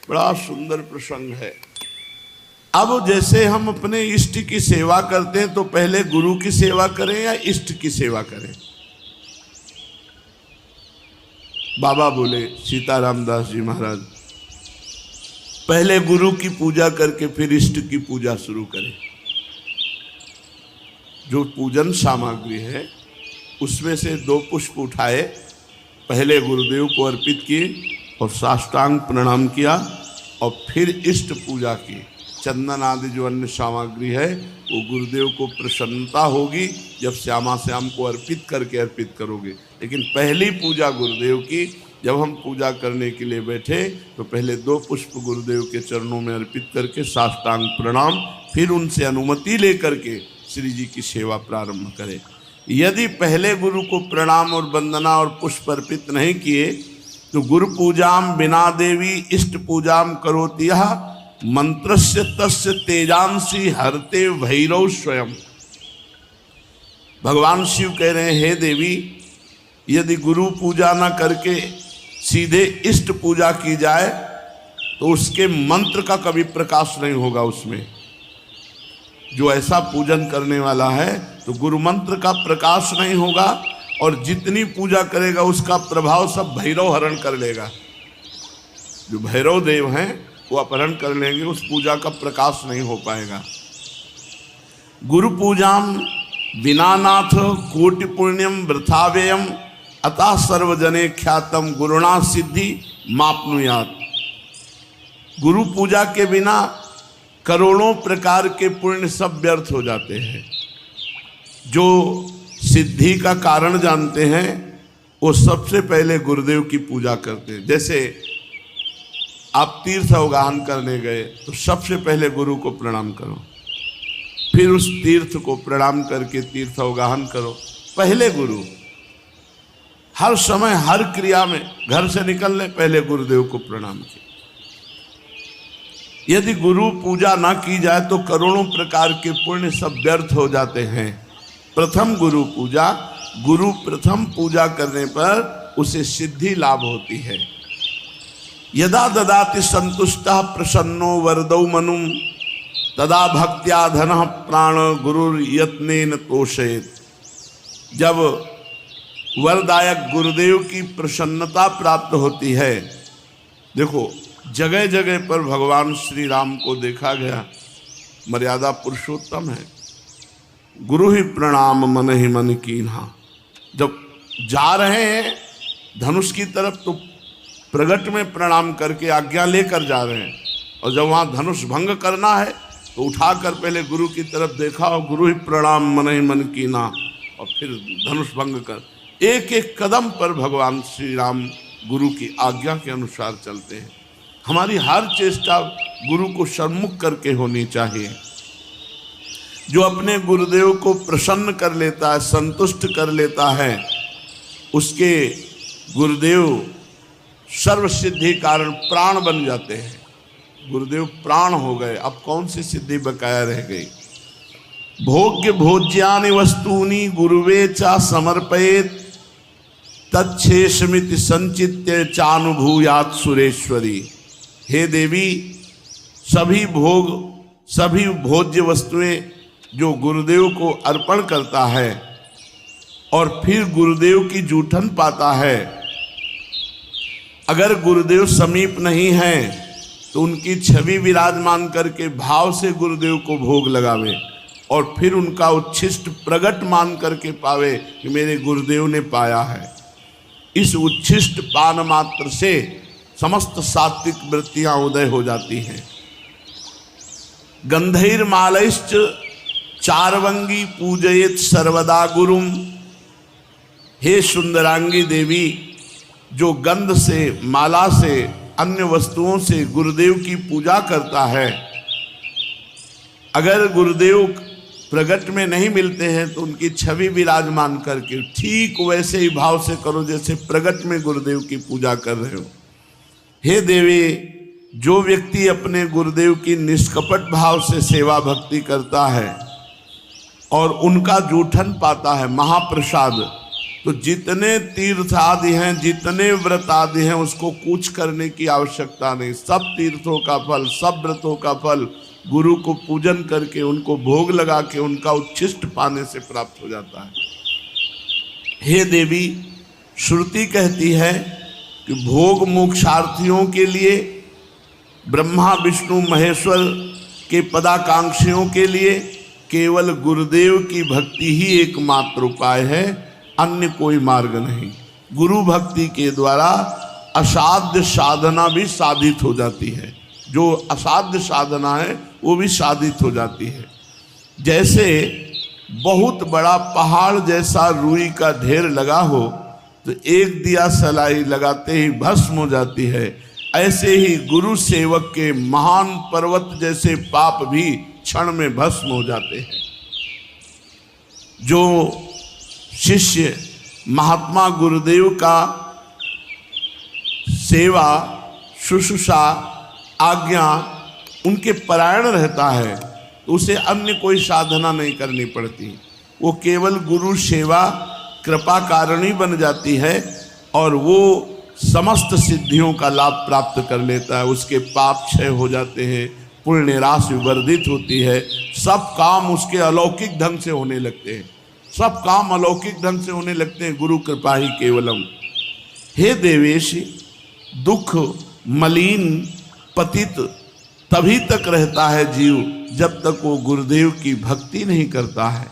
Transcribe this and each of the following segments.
बड़ा सुंदर प्रसंग है। अब जैसे हम अपने इष्ट की सेवा करते हैं तो पहले गुरु की सेवा करें या इष्ट की सेवा करें? बाबा बोले, सीताराम दास जी महाराज, पहले गुरु की पूजा करके फिर इष्ट की पूजा शुरू करें। जो पूजन सामग्री है उसमें से 2 पुष्प उठाए, पहले गुरुदेव को अर्पित किए और साष्टांग प्रणाम किया और फिर इष्ट पूजा की। चंदन आदि जो अन्य सामग्री है वो गुरुदेव को प्रसन्नता होगी जब श्यामा श्याम को अर्पित करोगे। लेकिन पहली पूजा गुरुदेव की, जब हम पूजा करने के लिए बैठे तो पहले 2 पुष्प गुरुदेव के चरणों में अर्पित करके साष्टांग प्रणाम, फिर उनसे अनुमति लेकर के श्री जी की सेवा प्रारंभ करें। यदि पहले गुरु को प्रणाम और वंदना और पुष्प अर्पित नहीं किए तो गुरु पूजाम बिना देवी इष्ट पूजाम करोति यः मंत्रस्य तस्य तेजांसी हरते भैरव स्वयं। भगवान शिव कह रहे हैं, हे देवी, यदि गुरु पूजा न करके सीधे इष्ट पूजा की जाए तो उसके मंत्र का कभी प्रकाश नहीं होगा। उसमें जो ऐसा पूजन करने वाला है तो गुरु मंत्र का प्रकाश नहीं होगा और जितनी पूजा करेगा उसका प्रभाव सब भैरव हरण कर लेगा। जो भैरव देव हैं वो अपहरण कर लेंगे, उस पूजा का प्रकाश नहीं हो पाएगा। गुरु पूजाम बिना नाथ कोटि पुण्यम वृथाव्ययम अतः सर्वजने ख्यातम गुरुणा सिद्धि मापनुयात। गुरु पूजा के बिना करोड़ों प्रकार के पुण्य सब व्यर्थ हो जाते हैं। जो सिद्धि का कारण जानते हैं वो सबसे पहले गुरुदेव की पूजा करते हैं। जैसे आप तीर्थ अवगाहन करने गए तो सबसे पहले गुरु को प्रणाम करो, फिर उस तीर्थ को प्रणाम करके तीर्थ अवगाहन करो। पहले गुरु, हर समय हर क्रिया में, घर से निकलने पहले गुरुदेव को प्रणाम किया। यदि गुरु पूजा ना की जाए तो करोड़ों प्रकार के पुण्य सब व्यर्थ हो जाते हैं। प्रथम गुरु पूजा, गुरु प्रथम पूजा करने पर उसे सिद्धि लाभ होती है। यदा ददाति संतुष्टः प्रसन्नो वरदौ मनुम तदा भक्त्या धनः प्राण गुरुर यत्नेन तोषयेत्। जब वरदायक गुरुदेव की प्रसन्नता प्राप्त होती है, देखो जगह जगह पर भगवान श्री राम को देखा गया, मर्यादा पुरुषोत्तम है। गुरु ही प्रणाम मन ही मन कीन्हा। जब जा रहे हैं धनुष की तरफ तो प्रगट में प्रणाम करके आज्ञा लेकर जा रहे हैं, और जब वहाँ धनुष भंग करना है तो उठाकर पहले गुरु की तरफ देखा और गुरु ही प्रणाम मन ही मन कीन्हा, और फिर धनुष भंग कर एक एक कदम पर भगवान श्री राम गुरु की आज्ञा के अनुसार चलते हैं। हमारी हर चेष्टा गुरु को सम्मुख करके होनी चाहिए। जो अपने गुरुदेव को प्रसन्न कर लेता है, संतुष्ट कर लेता है, उसके गुरुदेव सर्व सिद्धि कारण प्राण बन जाते हैं। गुरुदेव प्राण हो गए, अब कौन सी सिद्धि बकाया रह गई। भोग्य भोज्यानि वस्तूनि गुरुवे चा समर्पयेत् तच्छेषमिति संचित्य चानुभूयात् सुरेश्वरी। हे देवी, सभी भोग, सभी भोज्य वस्तुएं जो गुरुदेव को अर्पण करता है और फिर गुरुदेव की जूठन पाता है, अगर गुरुदेव समीप नहीं है तो उनकी छवि विराजमान करके भाव से गुरुदेव को भोग लगावे और फिर उनका उच्छिष्ट प्रगट मान करके पावे कि मेरे गुरुदेव ने पाया है। इस उच्छिष्ट पान मात्र से समस्त सात्विक वृत्तियां उदय हो जाती हैं। गंधैर्मालैश्च चारवंगी पूजयेत् सर्वदा गुरुम। हे सुंदरांगी देवी, जो गंध से, माला से, अन्य वस्तुओं से गुरुदेव की पूजा करता है, अगर गुरुदेव प्रगट में नहीं मिलते हैं तो उनकी छवि विराजमान करके ठीक वैसे ही भाव से करो जैसे प्रगट में गुरुदेव की पूजा कर रहे हो। हे देवी, जो व्यक्ति अपने गुरुदेव की निष्कपट भाव से सेवा भक्ति करता है और उनका जूठन पाता है, महाप्रसाद, तो जितने तीर्थ आदि हैं, जितने व्रत आदि हैं, उसको कुछ करने की आवश्यकता नहीं। सब तीर्थों का फल, सब व्रतों का फल गुरु को पूजन करके, उनको भोग लगा के, उनका उच्छिष्ट पाने से प्राप्त हो जाता है। हे देवी, श्रुति कहती है कि भोग मोक्षार्थियों के लिए, ब्रह्मा विष्णु महेश्वर के पदाकांक्षियों के लिए केवल गुरुदेव की भक्ति ही एकमात्र उपाय है, अन्य कोई मार्ग नहीं। गुरु भक्ति के द्वारा असाध्य साधना भी साधित हो जाती है। जो असाध्य साधना है वो भी साधित हो जाती है। जैसे बहुत बड़ा पहाड़ जैसा रुई का ढेर लगा हो तो एक दिया सलाई लगाते ही भस्म हो जाती है, ऐसे ही गुरु सेवक के महान पर्वत जैसे पाप भी क्षण में भस्म हो जाते हैं। जो शिष्य महात्मा गुरुदेव का सेवा, शुश्रूषा, आज्ञा उनके परायण रहता है तो उसे अन्य कोई साधना नहीं करनी पड़ती। वो केवल गुरु सेवा कृपा कारणी बन जाती है और वो समस्त सिद्धियों का लाभ प्राप्त कर लेता है। उसके पाप क्षय हो जाते हैं, पुण्य राशि वर्धित होती है, सब काम उसके अलौकिक ढंग से होने लगते हैं। सब काम अलौकिक ढंग से होने लगते हैं, गुरु कृपा ही केवलम। हे देवेश, दुख मलिन पतित तभी तक रहता है जीव जब तक वो गुरुदेव की भक्ति नहीं करता है।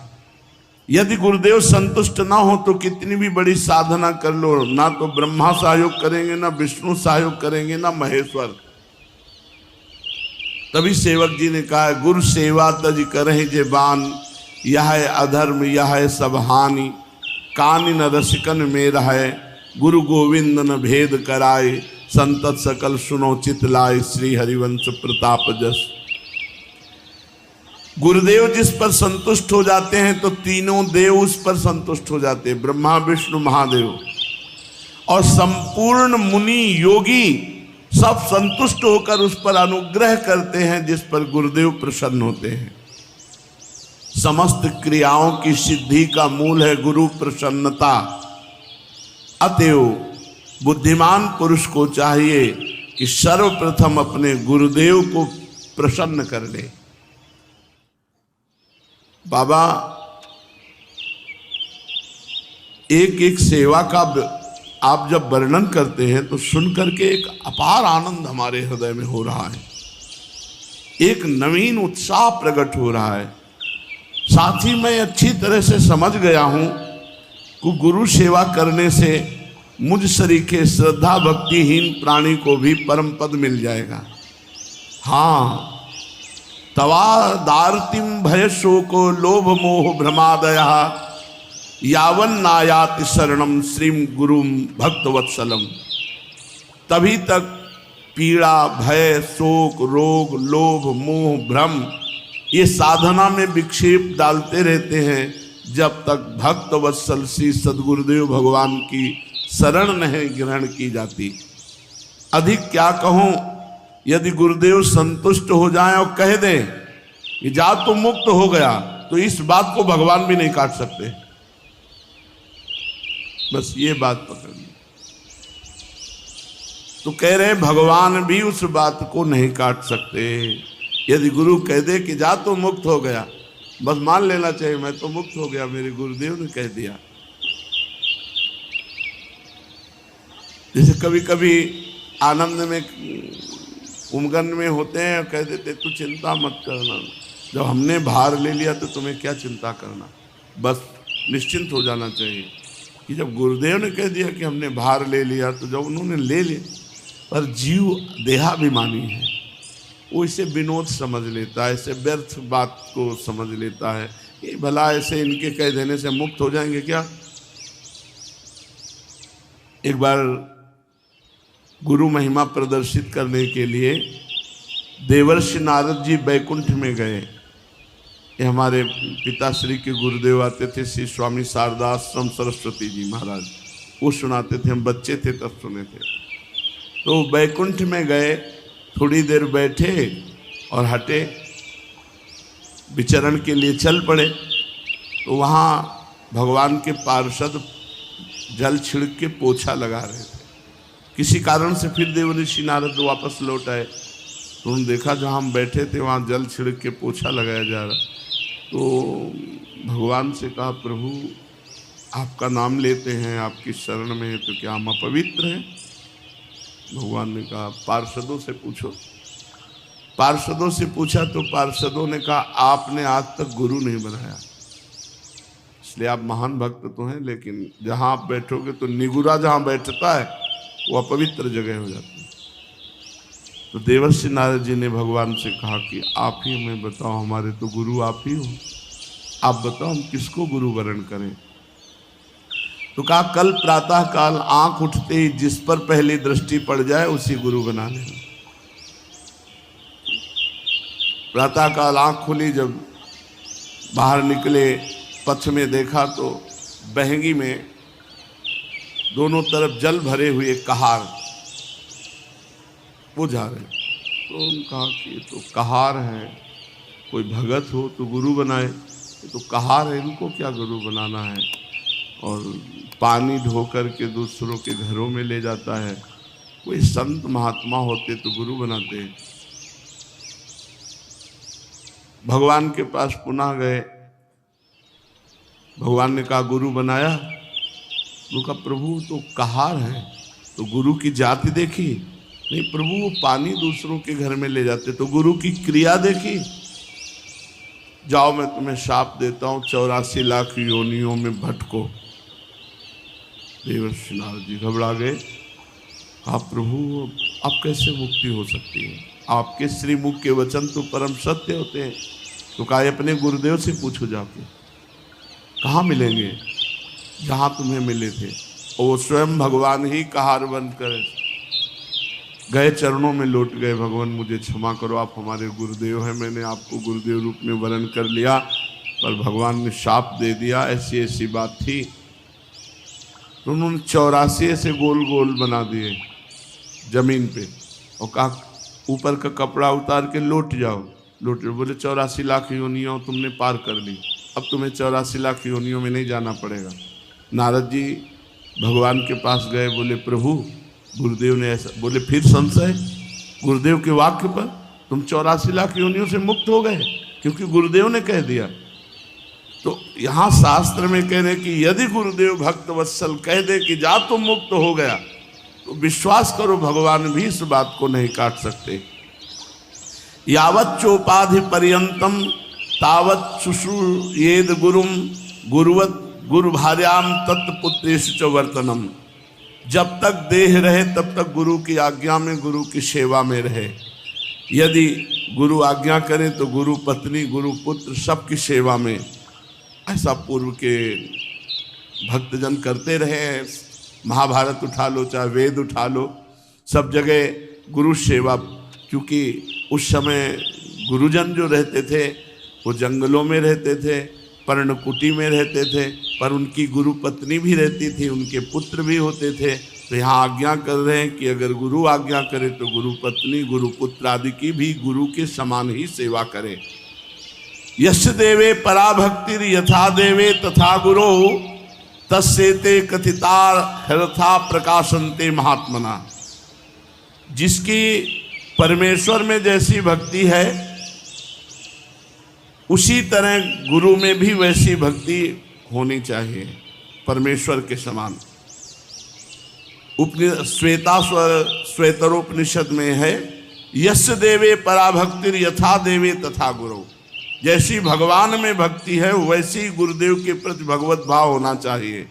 यदि गुरुदेव संतुष्ट ना हो तो कितनी भी बड़ी साधना कर लो, ना तो ब्रह्मा सहयोग करेंगे, ना विष्णु सहयोग करेंगे, ना महेश्वर। तभी सेवक जी ने कहा, गुरु सेवा तज करहि जे बान, यह है अधर्म यह है सब हानि, कानि न रसिकन में रहे, गुरु गोविंद न भेद कराए, संतत सकल सुनो चित लाए, श्री हरिवंश प्रताप जस। गुरुदेव जिस पर संतुष्ट हो जाते हैं तो तीनों देव उस पर संतुष्ट हो जाते हैं, ब्रह्मा विष्णु महादेव। और संपूर्ण मुनि योगी सब संतुष्ट होकर उस पर अनुग्रह करते हैं जिस पर गुरुदेव प्रसन्न होते हैं। समस्त क्रियाओं की सिद्धि का मूल है गुरु प्रसन्नता। अतएव बुद्धिमान पुरुष को चाहिए कि सर्वप्रथम अपने गुरुदेव को प्रसन्न कर ले। बाबा एक एक सेवा का आप जब वर्णन करते हैं तो सुनकर के एक अपार आनंद हमारे हृदय में हो रहा है, एक नवीन उत्साह प्रकट हो रहा है। साथ ही मैं अच्छी तरह से समझ गया हूं कि गुरु सेवा करने से मुझ सरीखे श्रद्धा भक्तिहीन प्राणी को भी परम पद मिल जाएगा। हाँ, तवा दार्तिम भय शोको लोभ मोह भ्रमादया, यावन नायाति शरणम श्रीम गुरुम भक्तवत्सलम। तभी तक पीड़ा, भय, शोक, रोग, लोभ, मोह, भ्रम ये साधना में विक्षेप डालते रहते हैं जब तक भक्तवत्सल श्री सद्गुरुदेव भगवान की शरण नहीं ग्रहण की जाती। अधिक क्या कहूँ, यदि गुरुदेव संतुष्ट हो जाएं और कह दें कि जा तो मुक्त हो गया, तो इस बात को भगवान भी नहीं काट सकते। बस ये बात पकड़नी। तो कह रहे भगवान भी उस बात को नहीं काट सकते। यदि गुरु कह दे कि जा तो मुक्त हो गया, बस मान लेना चाहिए मैं तो मुक्त हो गया, मेरे गुरुदेव ने कह दिया। जैसे कभी कभी आनंद में उमगन में होते हैं और कह देते तू चिंता मत करना, जब हमने भार ले लिया तो तुम्हें क्या चिंता करना, बस निश्चिंत हो जाना चाहिए। कि जब गुरुदेव ने कह दिया कि हमने भार ले लिया तो जब उन्होंने ले लिया, पर जीव देहाभिमानी है, वो इसे विनोद समझ लेता है, इसे व्यर्थ बात को समझ लेता है। ये भला ऐसे इनके कह देने से मुक्त हो जाएंगे क्या। एक बार गुरु महिमा प्रदर्शित करने के लिए देवर्षि नारद जी बैकुंठ में गए। ये हमारे पिताश्री के गुरुदेव आते थे, श्री स्वामी शारदाश्रम सरस्वती जी महाराज, वो सुनाते थे, हम बच्चे थे तब सुने थे। तो बैकुंठ में गए, थोड़ी देर बैठे और हटे, विचरण के लिए चल पड़े। तो वहाँ भगवान के पार्षद जल छिड़क के पोछा लगा रहे थे। किसी कारण से फिर देवर्षि नारद वापस लौट आए, तो उन्होंने देखा जहाँ हम बैठे थे वहाँ जल छिड़क के पोछा लगाया जा रहा। तो भगवान से कहा, प्रभु आपका नाम लेते हैं, आपकी शरण में है, तो क्या हम अपवित्र हैं? भगवान ने कहा, पार्षदों से पूछो। पार्षदों से पूछा तो पार्षदों ने कहा, आपने आज तक गुरु नहीं बनाया, इसलिए आप महान भक्त तो हैं, लेकिन जहाँ आप बैठोगे तो निगुरा जहाँ बैठता है वो अपवित्र जगह हो जाती है। तो देवर्षि नारद जी ने भगवान से कहा कि आप ही हमें बताओ, हमारे तो गुरु आप ही हो, आप बताओ हम किसको गुरु वरण करें? तो कहा, कल प्रातः काल आंख उठते ही जिस पर पहली दृष्टि पड़ जाए उसी गुरु बना लेना। प्रातः काल आंख खुली, जब बाहर निकले, पथ में देखा तो बहंगी में दोनों तरफ जल भरे हुए कहार वो जा रहे। तो उन्होंने कहा कि तो कहार है, कोई भगत हो तो गुरु बनाए, तो कहार है, इनको क्या गुरु बनाना है? और पानी ढो कर के दूसरों के घरों में ले जाता है, कोई संत महात्मा होते तो गुरु बनाते हैं। भगवान के पास पुनः गए, भगवान ने कहा, गुरु बनाया? तो कहा, प्रभु तो कहार है, तो गुरु की जाति देखी? नहीं प्रभु, वो पानी दूसरों के घर में ले जाते, तो गुरु की क्रिया देखी? जाओ मैं तुम्हें शाप देता हूं, 84 लाख योनियों में भटको। देवर्षि नारद जी घबरा गए। कहा, प्रभु अब कैसे मुक्ति हो सकती है? आपके श्रीमुख के वचन तो परम सत्य होते हैं। तो कहा, अपने गुरुदेव से पूछो जाके, कहाँ मिलेंगे? जहाँ तुम्हें मिले थे। और वो स्वयं भगवान ही कहार बन कर गए, चरणों में लौट गए, भगवान मुझे क्षमा करो, आप हमारे गुरुदेव हैं, मैंने आपको गुरुदेव रूप में वरण कर लिया, पर भगवान ने शाप दे दिया, ऐसी ऐसी बात थी। तो उन्होंने 84 ऐसे गोल गोल बना दिए जमीन पे और कहा, ऊपर का कपड़ा उतार के लौट जाओ। लौट जाओ, बोले 84 लाख योनियों तुमने पार कर ली, अब तुम्हें 84 लाख योनियों में नहीं जाना पड़ेगा। नारद जी भगवान के पास गए, बोले, प्रभु गुरुदेव ने ऐसा बोले, फिर संशय गुरुदेव के वाक्य पर? तुम 84 लाख योनियों से मुक्त हो गए क्योंकि गुरुदेव ने कह दिया। तो यहाँ शास्त्र में कह रहे कि यदि गुरुदेव भक्त वत्सल कह दे कि जा तुम मुक्त हो गया, तो विश्वास करो भगवान भी इस बात को नहीं काट सकते। यावत् चोपाधि पर्यंतम तावत् शुश्रूयेद गुरुम गुरुवत गुरु भार्याम तत्पुत्रेषु च वर्तनम। जब तक देह रहे तब तक गुरु की आज्ञा में, गुरु की सेवा में रहे। यदि गुरु आज्ञा करे तो गुरु पत्नी, गुरु पुत्र सबकी सेवा में। ऐसा पूर्व के भक्तजन करते रहे हैं। महाभारत उठा लो, चाहे वेद उठा लो, सब जगह गुरु सेवा। क्योंकि उस समय गुरुजन जो रहते थे वो जंगलों में रहते थे, पर्णकुटी में रहते थे, पर उनकी गुरु पत्नी भी रहती थी, उनके पुत्र भी होते थे। तो यहाँ आज्ञा कर रहे हैं कि अगर गुरु आज्ञा करे तो गुरु पत्नी, गुरु पुत्र आदि की भी गुरु के समान ही सेवा करे। यश देवे पराभक्तिर यथा देवे तथा गुरो तस्सेते कथितार हरथा प्रकाशनते महात्मना। जिसकी परमेश्वर में जैसी भक्ति है उसी तरह गुरु में भी वैसी भक्ति होनी चाहिए, परमेश्वर के समान। श्वेतरोपनिषद में है, यश देवे पराभक्तिर यथा देवे तथा गुरु। जैसी भगवान में भक्ति है वैसी गुरुदेव के प्रति भगवत भाव होना चाहिए,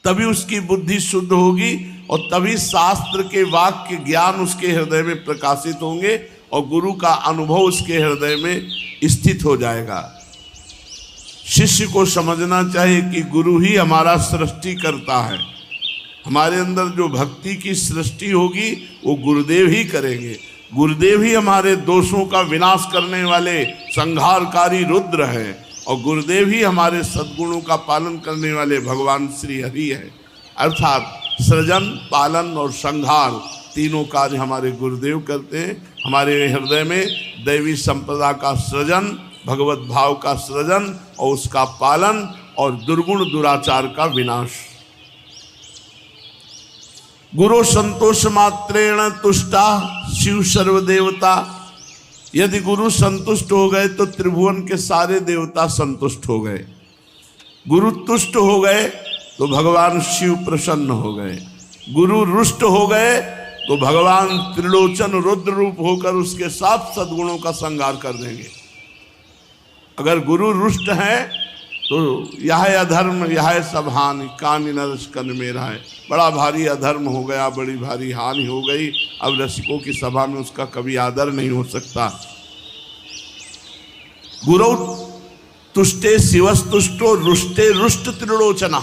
तभी उसकी बुद्धि शुद्ध होगी और तभी शास्त्र के वाक्य ज्ञान उसके हृदय में प्रकाशित होंगे और गुरु का अनुभव उसके हृदय में स्थित हो जाएगा। शिष्य को समझना चाहिए कि गुरु ही हमारा सृष्टि करता है। हमारे अंदर जो भक्ति की सृष्टि होगी वो गुरुदेव ही करेंगे। गुरुदेव ही हमारे दोषों का विनाश करने वाले संहारकारी रुद्र है और गुरुदेव ही हमारे सद्गुणों का पालन करने वाले भगवान श्री हरि है। अर्थात सृजन, पालन और संहार तीनों कार्य हमारे गुरुदेव करते हैं। हमारे हृदय में दैवी संपदा का सृजन, भगवत भाव का सृजन और उसका पालन और दुर्गुण दुराचार का विनाश। गुरु संतोष मात्रेण तुष्टा शिव सर्वदेवता। यदि गुरु संतुष्ट हो गए तो त्रिभुवन के सारे देवता संतुष्ट हो गए। गुरु तुष्ट हो गए तो भगवान शिव प्रसन्न हो गए। गुरु रुष्ट हो गए तो भगवान त्रिलोचन रुद्र रूप होकर उसके साथ सद्गुणों का संहार कर देंगे। अगर गुरु रुष्ट है तो यह अधर्म यह सब हानि कानि नरस कन मेरा है, बड़ा भारी अधर्म हो गया, बड़ी भारी हानि हो गई। अब रसिकों की सभा में उसका कभी आदर नहीं हो सकता। गुरु तुष्टे शिवस्तुष्टो रुष्टे रुष्ट त्रिलोचना।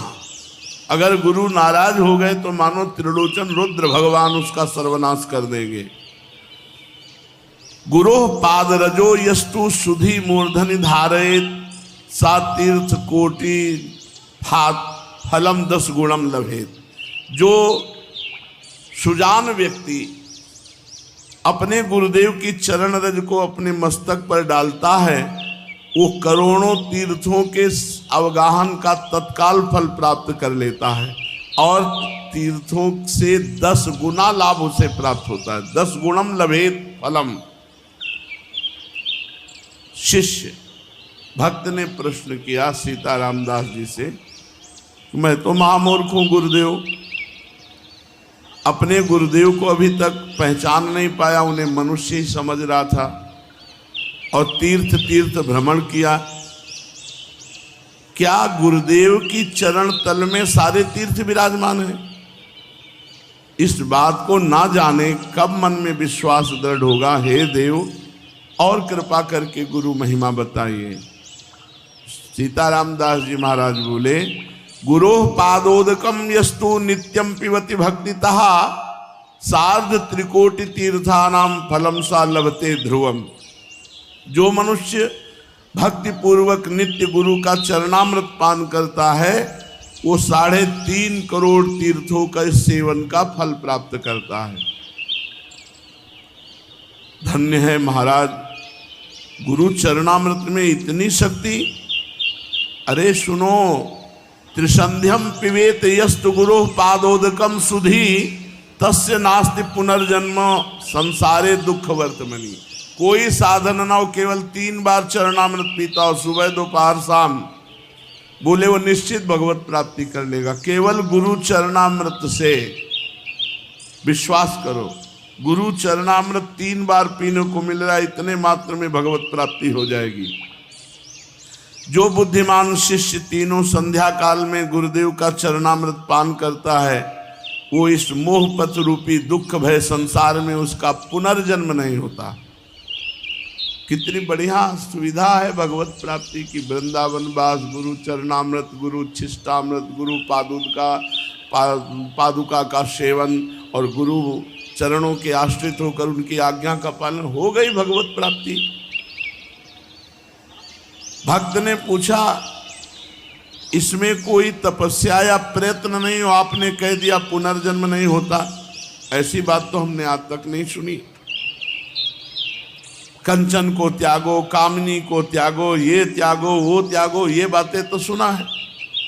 अगर गुरु नाराज हो गए तो मानो त्रिलोचन रुद्र भगवान उसका सर्वनाश कर देंगे। गुरो पाद रजो यस्तु सुधि मूर्धनि धारयेत सा तीर्थ कोटि फलम 10 गुणम लभेत। जो सुजान व्यक्ति अपने गुरुदेव की चरण रज को अपने मस्तक पर डालता है वो करोड़ों तीर्थों के अवगाहन का तत्काल फल प्राप्त कर लेता है और तीर्थों से 10 गुना लाभ उसे प्राप्त होता है। 10 गुणम लभेत फलम। शिष्य भक्त ने प्रश्न किया सीताराम दास जी से, मैं तो महामूर्ख हूं गुरुदेव, अपने गुरुदेव को अभी तक पहचान नहीं पाया, उन्हें मनुष्य ही समझ रहा था और तीर्थ तीर्थ भ्रमण किया। क्या गुरुदेव की चरण तल में सारे तीर्थ विराजमान हैं? इस बात को ना जाने कब मन में विश्वास दृढ़ होगा। हे देव और कृपा करके गुरु महिमा बताइए। सीताराम दास जी महाराज बोले, गुरो पादोदकम यस्तु नित्यम पिबति भक्तितः सार्ध त्रिकोटि तीर्थानाम फलम सा लभते ध्रुवम। जो मनुष्य भक्ति पूर्वक नित्य गुरु का चरणामृत पान करता है वो 3.5 करोड़ तीर्थों का सेवन का फल प्राप्त करता है। धन्य है महाराज, गुरु चरणामृत में इतनी शक्ति। अरे सुनो, त्रिसंध्यम पिबेत यस्तु गुरु पादोदकम सुधि तस्य नास्ति पुनर्जन्म संसारे दुख वर्तमनि। कोई साधन ना हो, केवल 3 बार चरणामृत पीता हो, सुबह दोपहर शाम, बोले वो निश्चित भगवत प्राप्ति कर लेगा। केवल गुरु चरणामृत से विश्वास करो, गुरु चरणामृत 3 बार पीने को मिल रहा है, इतने मात्र में भगवत प्राप्ति हो जाएगी। जो बुद्धिमान शिष्य तीनों संध्या काल में गुरुदेव का चरणामृत पान करता है वो इस मोहपत रूपी दुख भय संसार में उसका पुनर्जन्म नहीं होता। कितनी बढ़िया सुविधा है भगवत प्राप्ति की। वृंदावन वास, गुरु चरणामृत, गुरु छिष्टामृत, गुरु पादुका का सेवन और गुरु चरणों के आश्रित होकर उनकी आज्ञा का पालन, हो गई भगवत प्राप्ति। भक्त ने पूछा, इसमें कोई तपस्या या प्रयत्न नहीं हो, आपने कह दिया पुनर्जन्म नहीं होता। ऐसी बात तो हमने आज तक नहीं सुनी। कंचन को त्यागो, कामनी को त्यागो, ये त्यागो वो त्यागो, ये बातें तो सुना है।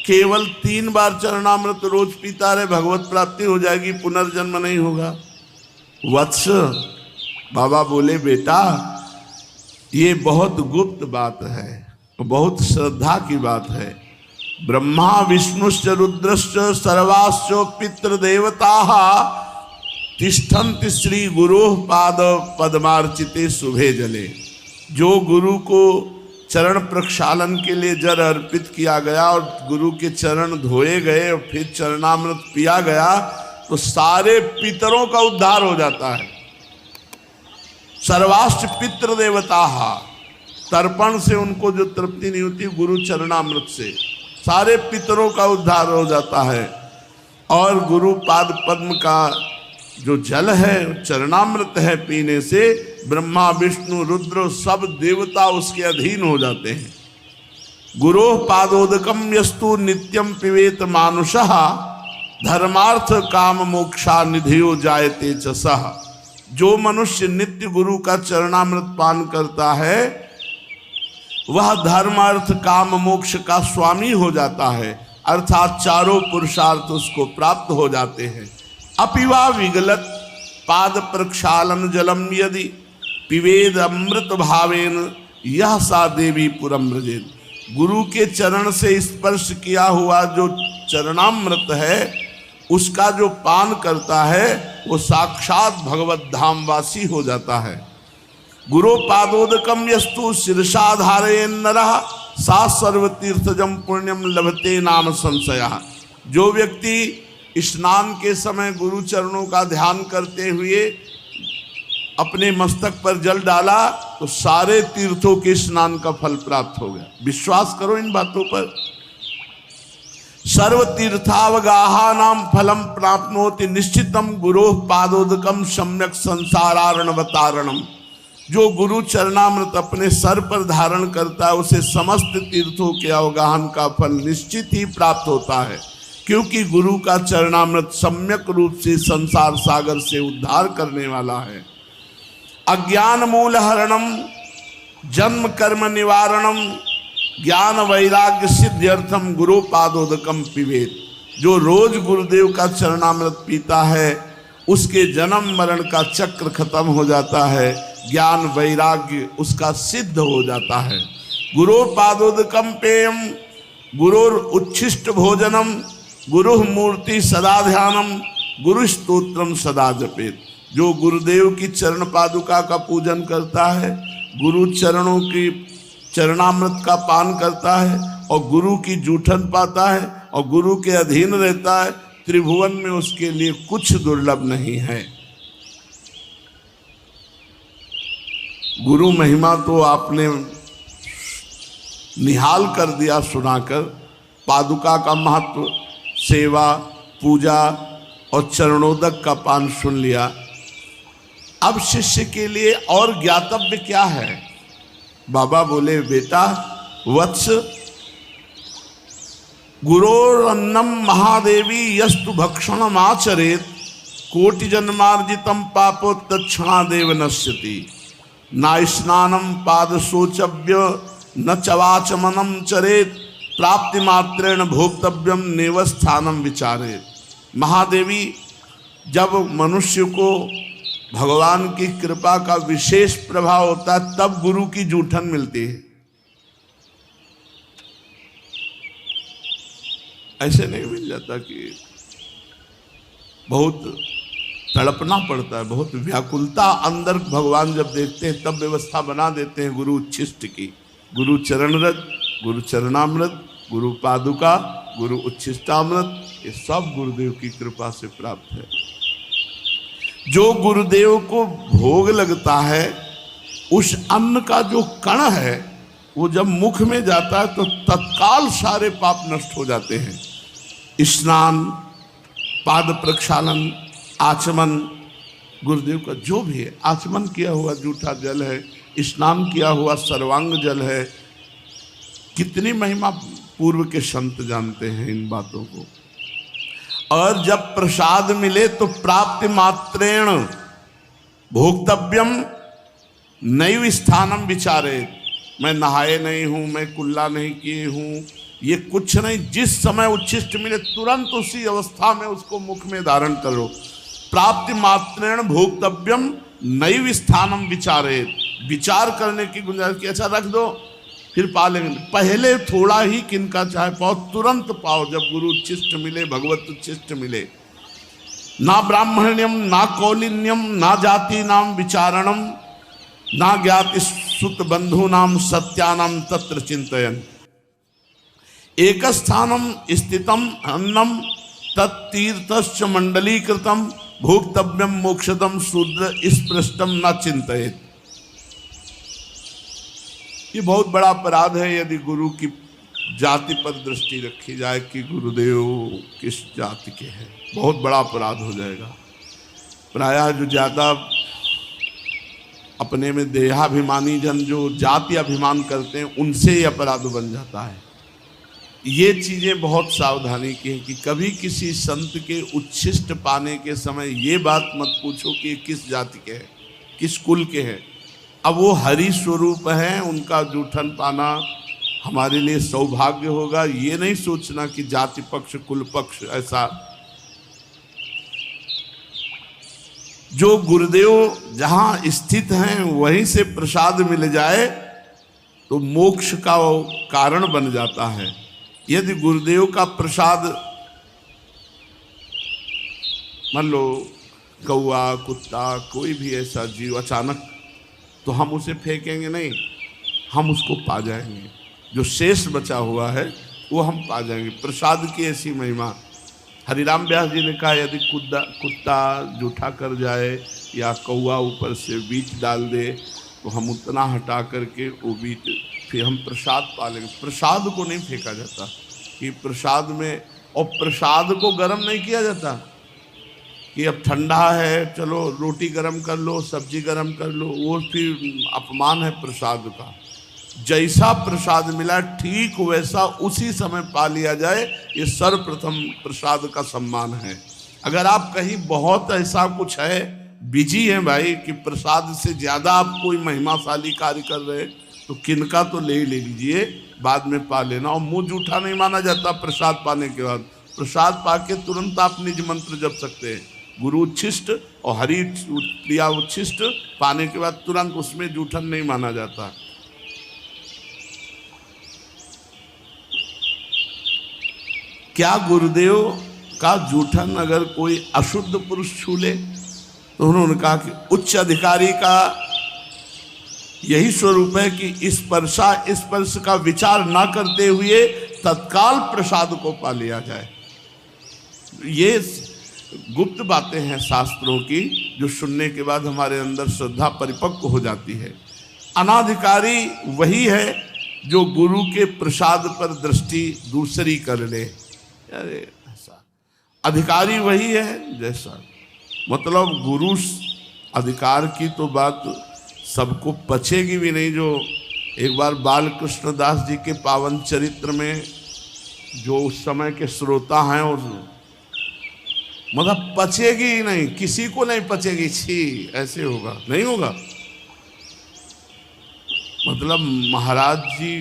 केवल 3 बार चरणामृत रोज पीता रहे, भगवत प्राप्ति हो जाएगी, पुनर्जन्म नहीं होगा। वत्स, बाबा बोले बेटा ये बहुत गुप्त बात है, बहुत श्रद्धा की बात है। ब्रह्मा विष्णुश्च रुद्रश्च सर्वाश्च पितृदेवता तिष्ठन्ति श्री गुरु पाद पद्मार्चिते शुभे जले। जो गुरु को चरण प्रक्षालन के लिए जल अर्पित किया गया और गुरु के चरण धोए गए और फिर चरणामृत पिया गया तो सारे पितरों का उद्धार हो जाता है। सर्वाश्च पितृदेवता, तर्पण से उनको जो तृप्ति नहीं होती, गुरु चरणामृत से सारे पितरों का उद्धार हो जाता है। और गुरु पाद पद्म का जो जल है, चरणामृत है, पीने से ब्रह्मा विष्णु रुद्र सब देवता उसके अधीन हो जाते हैं। गुरो पादोदकम यस्तु नित्यम पिबेत मानुषः धर्मार्थ काम मोक्षा निधियो जायते च सः। जो मनुष्य नित्य गुरु का चरणामृत पान करता है वह धर्म अर्थ काम मोक्ष का स्वामी हो जाता है, अर्थात चारों पुरुषार्थ उसको प्राप्त हो जाते हैं। अपिवा विगलत पाद प्रक्षालन जलम यदि पिवेद अमृत भावेन यह सा देवी पुरम व्रजेत। गुरु के चरण से स्पर्श किया हुआ जो चरणामृत है उसका जो पान करता है वो साक्षात भगवत धामवासी हो जाता है। गुरु पादोदकम यस्तु शीर्षा धारयेन नरः सा सर्वतीर्थजम पुण्यम लभते नाम संशयः। जो व्यक्ति स्नान के समय गुरु चरणों का ध्यान करते हुए अपने मस्तक पर जल डाला तो सारे तीर्थों के स्नान का फल प्राप्त हो गया। विश्वास करो इन बातों पर। सर्व तीर्थावगाहा नाम फलम प्राप्नोति निश्चितम गुरोः पादोदकम सम्यक संसारारणवतारणम। जो गुरु चरणामृत अपने सर पर धारण करता है उसे समस्त तीर्थों के अवगाहन का फल निश्चित ही प्राप्त होता है, क्योंकि गुरु का चरणामृत सम्यक रूप से संसार सागर से उद्धार करने वाला है। अज्ञान मूल हरणम जन्म कर्म निवारणम ज्ञान वैराग्य सिद्ध्यर्थम गुरु पादोदकम पिबेत। जो रोज गुरुदेव का चरणामृत पीता है उसके जन्म मरण का चक्र खत्म हो जाता है, ज्ञान वैराग्य उसका सिद्ध हो जाता है। गुरु पादोदकम पेयम गुरुर उच्छिष्ट भोजनम गुरु मूर्ति सदा ध्यानम गुरु स्तोत्रम सदा जपेत। जो गुरुदेव की चरण पादुका का पूजन करता है, गुरु चरणों की चरणामृत का पान करता है और गुरु की जूठन पाता है और गुरु के अधीन रहता है, त्रिभुवन में उसके लिए कुछ दुर्लभ नहीं है। गुरु महिमा तो आपने निहाल कर दिया सुनाकर। पादुका का महत्व, सेवा, पूजा और चरणोदक का पान सुन लिया। अब शिष्य के लिए और ज्ञातव्य क्या है? बाबा बोले, बेटा वत्स गुरोरन्नम महादेवी यस्तु भक्षणम आचरेत कोटि जन्मार्जितम पापो तत्क्षणादेव नश्यति। न स्नानम पाद शोचव्य न चवाचमनम चरेत प्राप्ति मात्रेण भोक्तव्यम नेवस्थानम विचारेत। महादेवी, जब मनुष्य को भगवान की कृपा का विशेष प्रभाव होता है तब गुरु की जूठन मिलती है। ऐसे नहीं मिल जाता कि बहुत तड़पना पड़ता है, बहुत व्याकुलता अंदर भगवान जब देखते हैं तब व्यवस्था बना देते हैं गुरु उच्छिष्ट की। गुरु चरणरज, गुरु चरणामृत, गुरु पादुका, गुरु उच्छिष्टामृत, ये सब गुरुदेव की कृपा से प्राप्त है। जो गुरुदेव को भोग लगता है उस अन्न का जो कण है वो जब मुख में जाता है तो तत्काल सारे पाप नष्ट हो जाते हैं। स्नान, पाद प्रक्षालन, आचमन, गुरुदेव का जो भी है, आचमन किया हुआ जूठा जल है, स्नान किया हुआ सर्वांग जल है। कितनी महिमा पूर्व के संत जानते हैं इन बातों को। और जब प्रसाद मिले तो प्राप्ति मात्रेण भोक्तव्यम नैव स्थानम विचारे। मैं नहाए नहीं हूँ, मैं कुल्ला नहीं किए हूँ, ये कुछ नहीं। जिस समय उच्छिष्ट मिले तुरंत उसी अवस्था में उसको मुख में धारण करो। प्राप्ति मात्रेण भोक्तव्यम नैव स्थानम विचारे। विचार करने की गुंजाइश की, अच्छा रख दो फिर पा लेंगे। पहले थोड़ा ही किनका चाहे पाओ, तुरंत पाओ जब गुरु उच्छिष्ट मिले, भगवत उच्छिष्ट मिले। ना ब्राह्मण्यम ना कौलिन्यम ना जाति नाम विचारणम ना ज्ञाति सुत बंधु नाम सत्यानाम तत्र चिंतयन। एक स्थानम स्थितम अन्नम तत्तीर्थश्च मंडलीकृतम भोक्तव्यम मोक्षदम शूद्र स्पृष्टम न चिंतयेत। ये बहुत बड़ा अपराध है यदि गुरु की जाति पर दृष्टि रखी जाए कि गुरुदेव किस जाति के हैं। बहुत बड़ा अपराध हो जाएगा। प्रायः जो ज़्यादा अपने में देहाभिमानी जन जो जाति अभिमान करते हैं उनसे ही अपराध बन जाता है। ये चीज़ें बहुत सावधानी की हैं कि कभी किसी संत के उच्छिष्ट पाने के समय ये बात मत पूछो कि किस जाति के हैं, किस कुल के हैं। अब वो हरि स्वरूप हैं, उनका जूठन पाना हमारे लिए सौभाग्य होगा। ये नहीं सोचना कि जाति पक्ष कुल पक्ष ऐसा। जो गुरुदेव जहां स्थित हैं वहीं से प्रसाद मिल जाए तो मोक्ष का वो कारण बन जाता है। यदि गुरुदेव का प्रसाद, मान लो कौआ, कुत्ता, कोई भी ऐसा जीव अचानक, तो हम उसे फेंकेंगे नहीं, हम उसको पा जाएंगे। जो शेष बचा हुआ है वो हम पा जाएंगे। प्रसाद की ऐसी महिमा। हरिराम व्यास जी ने कहा यदि कुत्ता जूठा कर जाए या कौआ ऊपर से बीज डाल दे तो हम उतना हटा करके वो बीज फिर हम प्रसाद पा लेंगे। प्रसाद को नहीं फेंका जाता कि प्रसाद में, और प्रसाद को गर्म नहीं किया जाता कि अब ठंडा है चलो रोटी गर्म कर लो, सब्जी गर्म कर लो, वो फिर अपमान है प्रसाद का। जैसा प्रसाद मिला ठीक वैसा उसी समय पा लिया जाए, ये सर्वप्रथम प्रसाद का सम्मान है। अगर आप कहीं बहुत ऐसा कुछ है, बिजी हैं भाई कि प्रसाद से ज़्यादा आप कोई महिमाशाली कार्य कर रहे हैं, तो किनका तो ले लीजिए, बाद में पा लेना। और मुंह जूठा नहीं माना जाता प्रसाद पाने के बाद। प्रसाद पाके तुरंत आप निज मंत्र जप सकते हैं, गुरु उच्छिष्ट और हरि प्रिया उच्छिष्ट पाने के बाद तुरंत उसमें जूठन नहीं माना जाता। क्या गुरुदेव का जूठन अगर कोई अशुद्ध पुरुष छू ले, तो उन्होंने कहा कि उच्च अधिकारी का यही स्वरूप है कि स्पर्श का विचार ना करते हुए तत्काल प्रसाद को पा लिया जाए। ये गुप्त बातें हैं शास्त्रों की, जो सुनने के बाद हमारे अंदर श्रद्धा परिपक्व हो जाती है। अनाधिकारी वही है जो गुरु के प्रसाद पर दृष्टि दूसरी कर ले। अरे ऐसा अधिकारी वही है जैसा, मतलब गुरु अधिकार की तो बात सबको पचेगी भी नहीं। जो एक बार बाल कृष्ण दास जी के पावन चरित्र में जो उस समय के श्रोता हैं, और मतलब पचेगी ही नहीं, किसी को नहीं पचेगी, छी ऐसे होगा, नहीं होगा। मतलब महाराज जी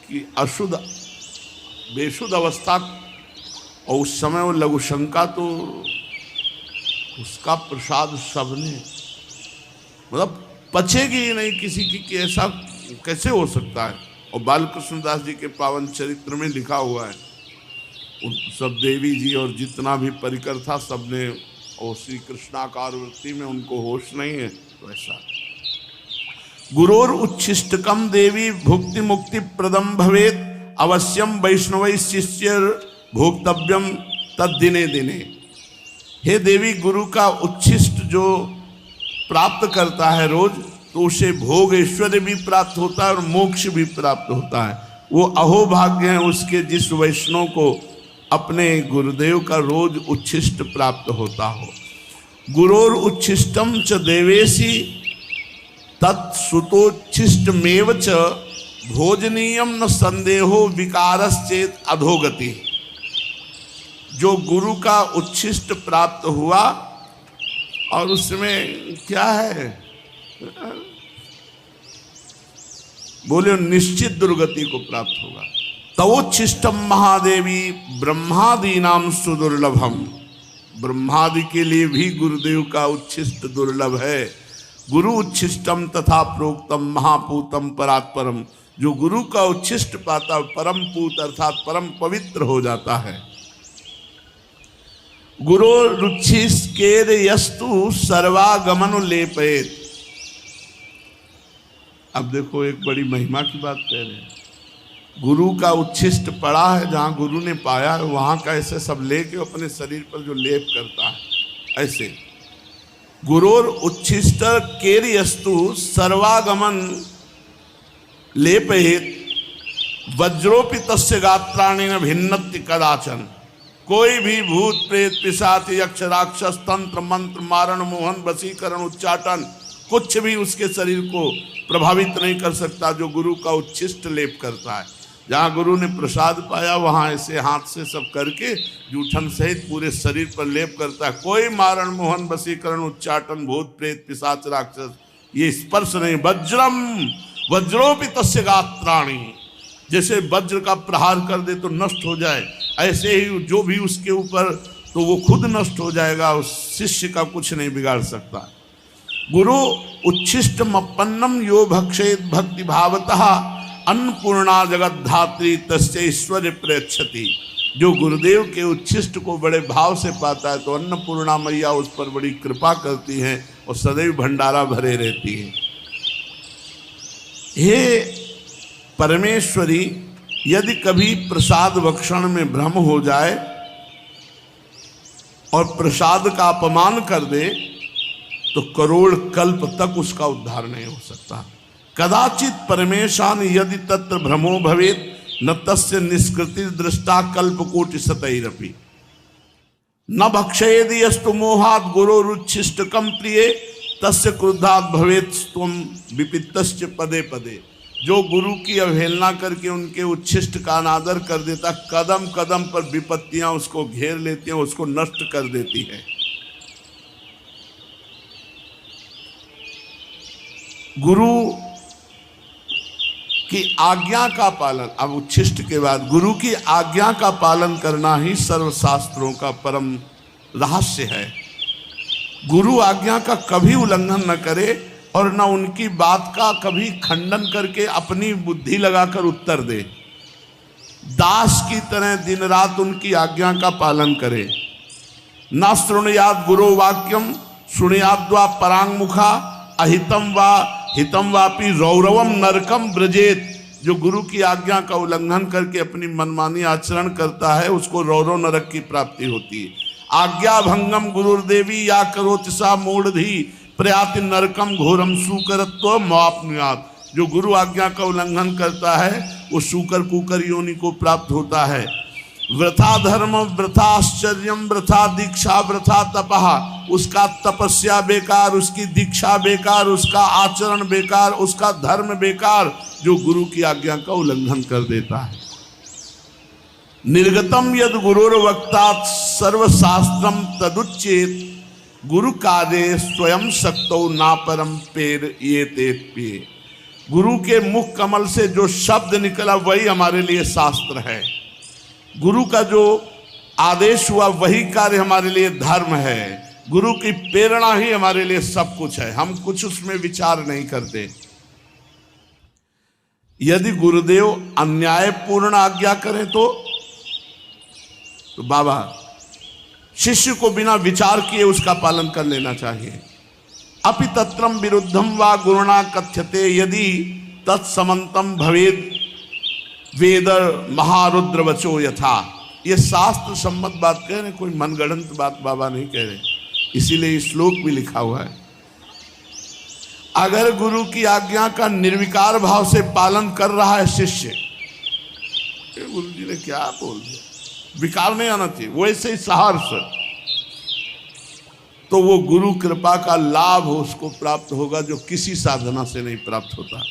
की अशुद्ध बेशुद्ध अवस्था, और उस समय वो लघु शंका, तो उसका प्रसाद सबने, मतलब पचेगी ही नहीं किसी की कि ऐसा कैसे हो सकता है। और बाल कृष्णदास जी के पावन चरित्र में लिखा हुआ है, उन सब देवी जी और जितना भी परिकर था सबने, और श्री कृष्णाकार वृत्ति में उनको होश नहीं है, तो ऐसा। गुरोर उच्छिष्टकम देवी भुक्ति मुक्ति प्रदम भवेत अवश्यम वैष्णव शिष्य भोक्तव्यम तद दिने दिने। हे देवी, गुरु का उच्छिष्ट जो प्राप्त करता है रोज, तो उसे भोग ऐश्वर्य भी प्राप्त होता है और मोक्ष भी प्राप्त होता है। वो अहोभाग्य है उसके जिस वैष्णव को अपने गुरुदेव का रोज उच्छिष्ट प्राप्त होता हो। गुरोर उच्छिष्टम च देवेशी तत्सुतोच्छिष्टमेव च भोजनीयम न संदेहो विकारश्चेत अधोगति। जो गुरु का उच्छिष्ट प्राप्त हुआ और उसमें क्या है, बोले निश्चित दुर्गति को प्राप्त होगा। तवोच्छिष्टम महादेवी ब्रह्मादीनाम सुदुर्लभम। ब्रह्मादि के लिए भी गुरुदेव का उच्छिष्ट दुर्लभ है। गुरु उच्छिष्टम तथा प्रोक्तम महापूतम परात्परम। जो गुरु का उच्छिष्ट पाता परम पूत अर्थात परम पवित्र हो जाता है। गुरु रुच्छिष्केर यस्तु सर्वागमन लेपेत। अब देखो एक बड़ी महिमा की बात कह रहे हैं। गुरु का उच्छिष्ट पड़ा है, जहाँ गुरु ने पाया है वहाँ का ऐसे सब लेके अपने शरीर पर जो लेप करता है, ऐसे गुरोर उच्छिष्ट केर्यस्तु सर्वागमन लेपयेत वज्रोपि तस्य गात्राणि न भिन्नति कदाचन। कोई भी भूत प्रेत पिशाच यक्ष राक्षस तंत्र मंत्र मारण मोहन वशीकरण उच्चाटन कुछ भी उसके शरीर को प्रभावित नहीं कर सकता जो गुरु का उच्छिष्ट लेप करता है। जहाँ गुरु ने प्रसाद पाया वहाँ ऐसे हाथ से सब करके जूठन सहित पूरे शरीर पर लेप करता है। कोई मारण मोहन वशीकरण उच्चाटन भूत प्रेत पिशाच राक्षस ये स्पर्श नहीं। वज्रम वज्रोपि तस्य गात्राणि। जैसे वज्र का प्रहार कर दे तो नष्ट हो जाए, ऐसे ही जो भी उसके ऊपर तो वो खुद नष्ट हो जाएगा, उस शिष्य का कुछ नहीं बिगाड़ सकता। गुरु उच्छिष्टमपन्नम यो भक्षेत भक्ति भावतः अन्नपूर्णा जगत धात्री तस्य ईश्वर प्रयच्छति। जो गुरुदेव के उच्छिष्ट को बड़े भाव से पाता है तो अन्नपूर्णा मैया उस पर बड़ी कृपा करती हैं और सदैव भंडारा भरे रहती है। हे परमेश्वरी, यदि कभी प्रसाद भक्षण में भ्रम हो जाए और प्रसाद का अपमान कर दे तो करोड़ कल्प तक उसका उद्धार नहीं हो सकता। कदाचित परमेशान यदि तत्र भ्रमो भवेत न तस्य निष्कृति दृष्टा कल्पकोटि सतैरपि न भक्षयेदि यस्तु मोहात् गुरोरुच्छिष्टकम प्रिये तस्य क्रुद्धात् भवेत् त्वं विपित्तश्च पदे पदे। जो गुरु की अवहेलना करके उनके उच्छिष्ट का अनादर कर देता, कदम कदम पर विपत्तियां उसको घेर लेती हैं, उसको नष्ट कर देती है। गुरु की आज्ञा का पालन, अब उच्छिष्ट के बाद गुरु की आज्ञा का पालन करना ही सर्वशास्त्रों का परम रहस्य है। गुरु आज्ञा का कभी उल्लंघन न करे और न उनकी बात का कभी खंडन करके अपनी बुद्धि लगाकर उत्तर दे। दास की तरह दिन रात उनकी आज्ञा का पालन करे। न शृणुयाद गुरो वाक्यम शृणुयाद्वा परांगमुखा अहितम वा हितम वापी रौरवम नरकम ब्रजेत। जो गुरु की आज्ञा का उल्लंघन करके अपनी मनमानी आचरण करता है उसको रौरव नरक की प्राप्ति होती है। आज्ञा भंगम गुरुर्देवी या करोति सा मूढ़धि प्रयाति नरकम घोरम सुकरत्व मापनुयात। जो गुरु आज्ञा का उल्लंघन करता है वो सूकर कुकर योनि को प्राप्त होता है। वृथा धर्म वृथा आश्चर्यम वृथा दीक्षा वृथा तपः। उसका तपस्या बेकार, उसकी दीक्षा बेकार, उसका आचरण बेकार, उसका धर्म बेकार, जो गुरु की आज्ञा का उल्लंघन कर देता है। निर्गतम यद गुरुर्वक्तात् सर्वशास्त्रम तदुच्चेत गुरु कार्ये स्वयं शक्तो ना परम पेर ये तेत्पे। गुरु के मुख कमल से जो शब्द निकला वही हमारे लिए शास्त्र है। गुरु का जो आदेश हुआ वही कार्य हमारे लिए धर्म है। गुरु की प्रेरणा ही हमारे लिए सब कुछ है, हम कुछ उसमें विचार नहीं करते। यदि गुरुदेव अन्यायपूर्ण आज्ञा करें तो बाबा शिष्य को बिना विचार किए उसका पालन कर लेना चाहिए। अपि तत्रम विरुद्धम वा गुरुणा कथ्यते यदि तत्समंतम भवेद वेद महारुद्र वचो यथा। ये शास्त्र सम्मत बात कह रहे, कोई मनगढ़ंत बात बाबा नहीं कह रहे, इसीलिए श्लोक भी लिखा हुआ है। अगर गुरु की आज्ञा का निर्विकार भाव से पालन कर रहा है शिष्य, गुरु जी ने क्या बोल दिया, विकार नहीं आना चाहिए, वैसे ही सहर्ष, तो वो गुरु कृपा का लाभ उसको प्राप्त होगा जो किसी साधना से नहीं प्राप्त होता।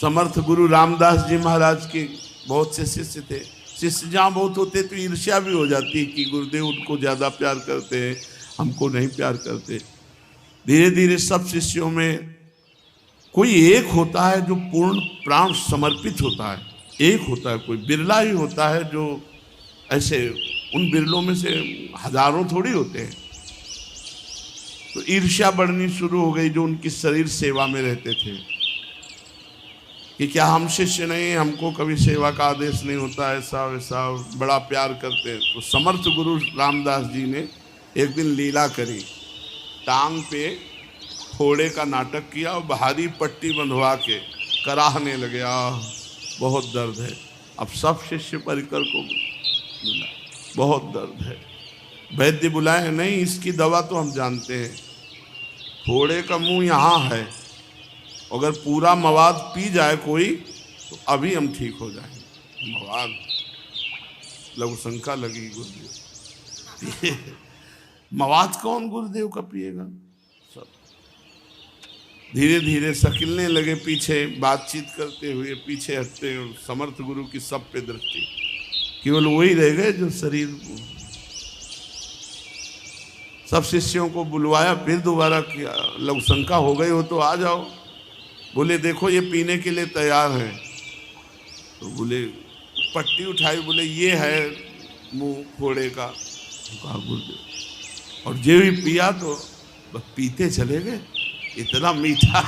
समर्थ गुरु रामदास जी महाराज के बहुत से शिष्य थे। शिष्य जहाँ बहुत होते तो ईर्ष्या भी हो जाती कि गुरुदेव उनको ज़्यादा प्यार करते हैं, हमको नहीं प्यार करते। धीरे धीरे सब शिष्यों में कोई एक होता है जो पूर्ण प्राण समर्पित होता है, एक होता है, कोई बिरला ही होता है जो ऐसे, उन बिरलों में से हजारों थोड़ी होते हैं। तो ईर्ष्या बढ़नी शुरू हो गई जो उनकी शरीर सेवा में रहते थे कि क्या हम शिष्य नहीं, हमको कभी सेवा का आदेश नहीं होता, ऐसा वैसा, बड़ा प्यार करते हैं। तो समर्थ गुरु रामदास जी ने एक दिन लीला करी, टांग पे फोड़े का नाटक किया और भारी पट्टी बंधवा के कराहने लगे, बहुत दर्द है। अब सब शिष्य परिकर को बुला, बहुत दर्द है, वैद्य बुलाए, नहीं इसकी दवा तो हम जानते हैं, फोड़े का मुंह यहाँ है, अगर पूरा मवाद पी जाए कोई तो अभी हम ठीक हो जाएंगे। मवाद लघु शंका लगी गुरुदेव, मवाद कौन गुरुदेव का पिएगा। सब धीरे धीरे सकिलने लगे, पीछे बातचीत करते हुए पीछे हटते। समर्थ गुरु की सब पे दृष्टि, केवल वही रह गए जो शरीर। सब शिष्यों को बुलवाया, फिर दोबारा किया, लघु शंका हो गई हो तो आ जाओ। बोले देखो ये पीने के लिए तैयार है। तो बोले पट्टी उठाई, बोले ये है मुंह फोड़े का, कहा गुरुदेव, और जो भी पिया तो बस पीते चले गए, इतना मीठा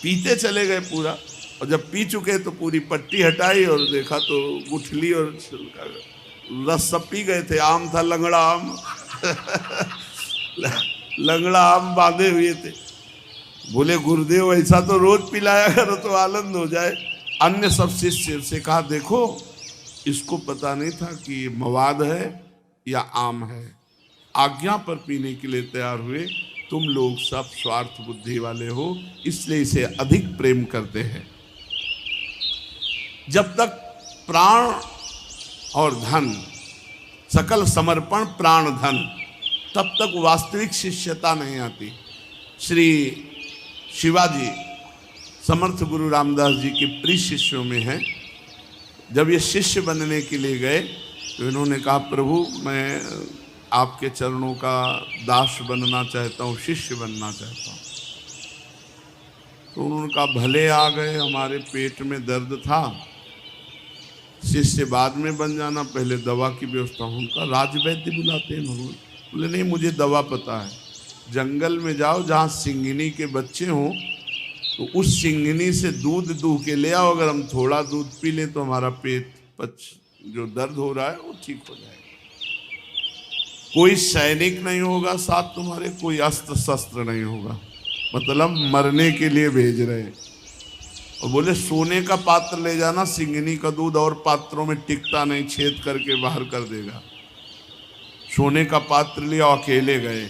पीते चले गए पूरा। और जब पी चुके तो पूरी पट्टी हटाई और देखा तो गुठली और रस सब पी गए थे। आम था, लंगड़ा आम लंगड़ा आम बांधे हुए थे। बोले गुरुदेव ऐसा तो रोज पिलाया करो तो आनंद हो जाए। अन्य सब शिष्य से कहा देखो इसको पता नहीं था कि ये मवाद है या आम है, आज्ञा पर पीने के लिए तैयार हुए। तुम लोग सब स्वार्थ बुद्धि वाले हो, इसलिए इसे अधिक प्रेम करते हैं। जब तक प्राण और धन, सकल समर्पण प्राण धन, तब तक वास्तविक शिष्यता नहीं आती। श्री शिवाजी समर्थ गुरु रामदास जी के प्रिय शिष्यों में हैं। जब ये शिष्य बनने के लिए गए तो इन्होंने कहा प्रभु मैं आपके चरणों का दास बनना चाहता हूँ, शिष्य बनना चाहता हूँ। तो उन्होंने कहा भले आ गए, हमारे पेट में दर्द था, शिष्य बाद में बन जाना, पहले दवा की व्यवस्था। उनका राजवैद्य बुलाते हैं भगवान। बोले नहीं मुझे दवा पता है, जंगल में जाओ जहाँ सिंगिनी के बच्चे हों तो उस सिंगिनी से दूध दूह के ले आओ, अगर हम थोड़ा दूध पी लें तो हमारा पेट जो दर्द हो रहा है वो ठीक हो जाएगा। कोई सैनिक नहीं होगा साथ तुम्हारे, कोई अस्त्र शस्त्र नहीं होगा, मतलब मरने के लिए भेज रहे हैं। और बोले सोने का पात्र ले जाना, सिंगिनी का दूध और पात्रों में टिकता नहीं, छेद करके बाहर कर देगा। सोने का पात्र लिया, अकेले गए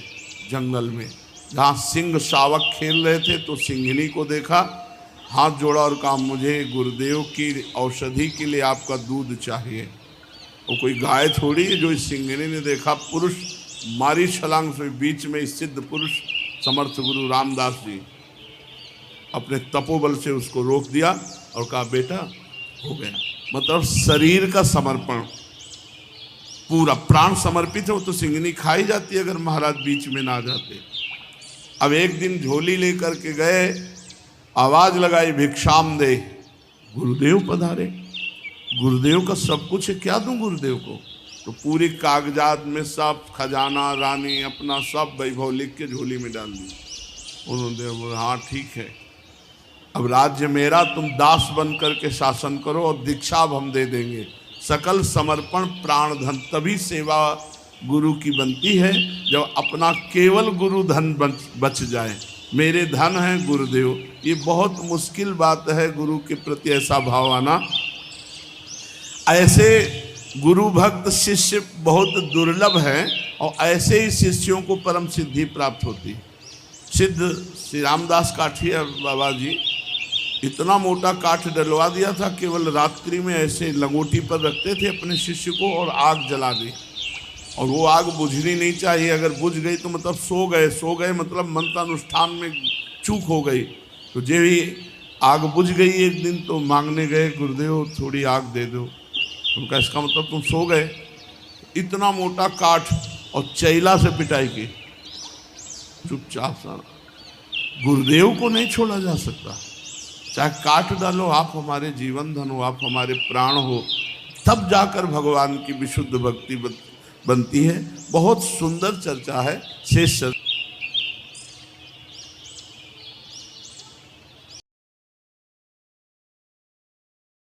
जंगल में जहाँ सिंह शावक खेल रहे थे। तो सिंगिनी को देखा, हाथ जोड़ा और कहा मुझे गुरुदेव की औषधि के लिए आपका दूध चाहिए। वो कोई गाय थोड़ी है। जो इस सिंगिनी ने देखा, पुरुष मारी छलांग से, बीच में सिद्ध पुरुष समर्थ गुरु रामदास जी अपने तपोबल से उसको रोक दिया और कहा बेटा हो गया। मतलब शरीर का समर्पण, पूरा प्राण समर्पित है। वो तो सिंगिनी खाई जाती है अगर महाराज बीच में ना जाते। अब एक दिन झोली लेकर के गए, आवाज लगाई भिक्षाम दे, गुरुदेव पधारे। गुरुदेव का सब कुछ है, क्या दूं गुरुदेव को? तो पूरी कागजात में सब खजाना, रानी, अपना सब वैभव लिख के झोली में डाल दी। उन्होंने बोला हाँ ठीक है, अब राज्य मेरा, तुम दास बन करके शासन करो और दीक्षा अब हम दे देंगे। सकल समर्पण प्राण धन, तभी सेवा गुरु की बनती है जब अपना केवल गुरु धन बच जाए। मेरे धन है गुरुदेव, ये बहुत मुश्किल बात है गुरु के प्रति ऐसा भाव आना। ऐसे गुरु भक्त शिष्य बहुत दुर्लभ हैं और ऐसे ही शिष्यों को परम सिद्धि प्राप्त होती। सिद्ध श्री रामदास काठिया बाबा जी इतना मोटा काठ डलवा दिया था, केवल रात्रि में ऐसे लंगोटी पर रखते थे अपने शिष्य को और आग जला दी। और वो आग बुझनी नहीं चाहिए, अगर बुझ गई तो मतलब सो गए मतलब मंत्र अनुष्ठान में चूक हो गई। तो जो भी आग बुझ गई एक दिन तो मांगने गए गुरुदेव थोड़ी आग दे दो। उनका इसका मतलब तुम सो गए। इतना मोटा काठ और चैला से पिटाई की, चुपचाप सा। गुरुदेव को नहीं छोड़ा जा सकता, चाहे काट डालो, आप हमारे जीवन धन हो, आप हमारे प्राण हो, तब जाकर भगवान की विशुद्ध भक्ति बनती है। बहुत सुंदर चर्चा है शेष